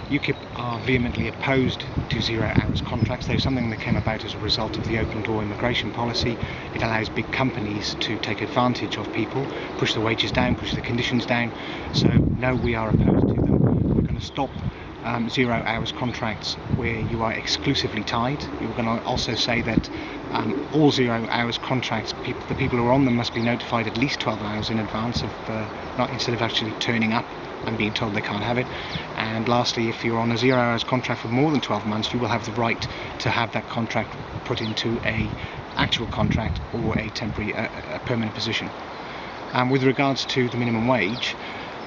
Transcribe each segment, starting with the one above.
UKIP are vehemently opposed to 0 hours contracts. They're something that came about as a result of the open door immigration policy. It allows big companies to take advantage of people, push the wages down, push the conditions down. So no, we are opposed to them. We're going to stop 0 hours contracts where you are exclusively tied. We're going to also say that all 0 hours contracts, the people who are on them must be notified at least 12 hours in advance of instead of actually turning up and being told they can't have it. And lastly, if you're on a 0 hours contract for more than 12 months, you will have the right to have that contract put into a actual contract or a temporary, a permanent position. With regards to the minimum wage,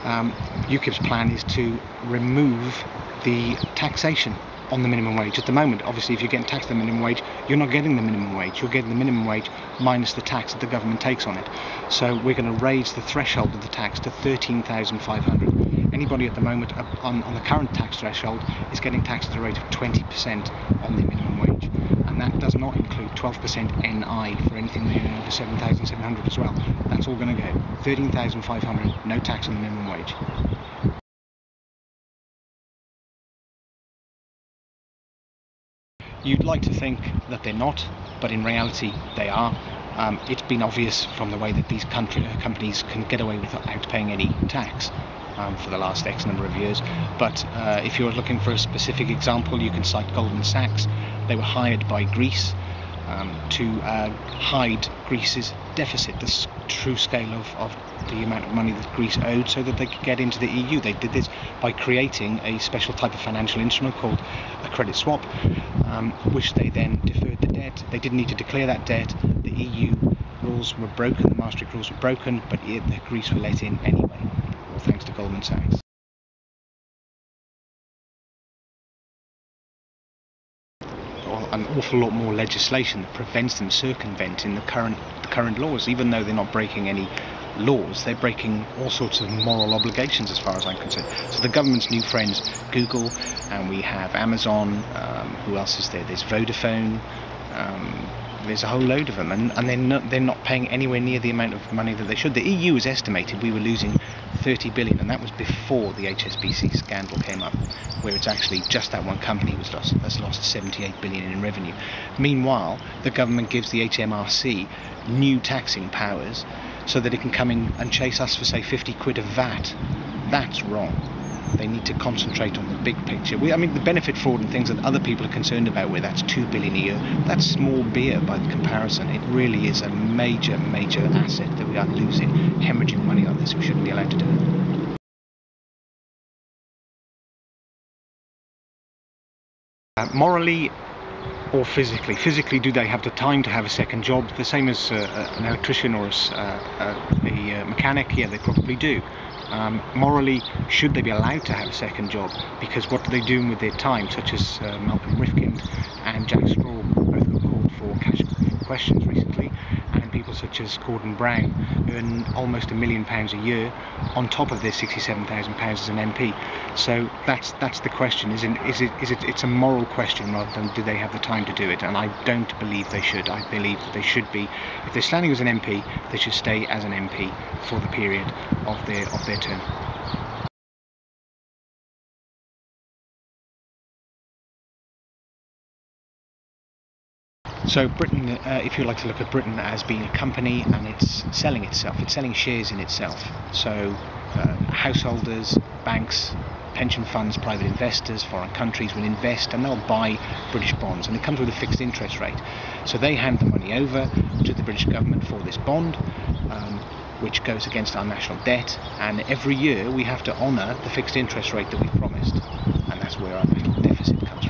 UKIP's plan is to remove the taxation on the minimum wage. At the moment, obviously, if you're getting taxed the minimum wage, you're not getting the minimum wage. You're getting the minimum wage minus the tax that the government takes on it. So we're going to raise the threshold of the tax to 13,500. Anybody at the moment on the current tax threshold is getting taxed at a rate of 20% on the minimum wage, and that does not include 12% NI for anything over 7,700 as well. That's all going to go 13,500, no tax on the minimum wage. You'd like to think that they're not, but in reality they are. It's been obvious from the way that these companies can get away without paying any tax for the last X number of years. But if you're looking for a specific example, you can cite Goldman Sachs. They were hired by Greece to hide Greece's deficit, the true scale of the amount of money that Greece owed, so that they could get into the EU. They did this by creating a special type of financial instrument called a credit swap, which they then deferred the debt. They didn't need to declare that debt. The EU rules were broken, the Maastricht rules were broken, but Greece were let in anyway, all thanks to Goldman Sachs. An awful lot more legislation that prevents them circumventing the current laws. Even though they're not breaking any laws, they're breaking all sorts of moral obligations as far as I'm concerned. So the government's new friends, Google, and we have Amazon, who else is there? There's Vodafone, there's a whole load of them, and they're not paying anywhere near the amount of money that they should. The EU has estimated we were losing 30 billion, and that was before the HSBC scandal came up, where it's actually just that one company that's lost 78 billion in revenue. Meanwhile, the government gives the HMRC new taxing powers so that it can come in and chase us for, say, 50 quid of VAT. That's wrong. They need to concentrate on the big picture. I mean, the benefit fraud and things that other people are concerned about, where that's 2 billion a year, that's small beer by comparison. It really is a major asset that we are losing, hemorrhaging money on this. We shouldn't be allowed to do it. Morally or physically? Physically, do they have the time to have a second job? The same as an electrician or a mechanic? Yeah, they probably do. Morally, should they be allowed to have a second job? Because what are they doing with their time? Such as Malcolm Rifkind and Jack Straw both got called for cash questions recently, and people such as Gordon Brown earn almost £1 million a year on top of their £67,000 as an MP. So that's the question. It's a moral question rather than do they have the time to do it? And I don't believe they should. I believe that they should be, if they're standing as an MP, they should stay as an MP for the period of their term. So Britain, if you like to look at Britain as being a company, and it's selling itself, it's selling shares in itself. So householders, banks, pension funds, private investors, foreign countries will invest and they'll buy British bonds, and it comes with a fixed interest rate. So they hand the money over to the British government for this bond, which goes against our national debt, and every year we have to honour the fixed interest rate that we've promised, and that's where our little deficit comes from.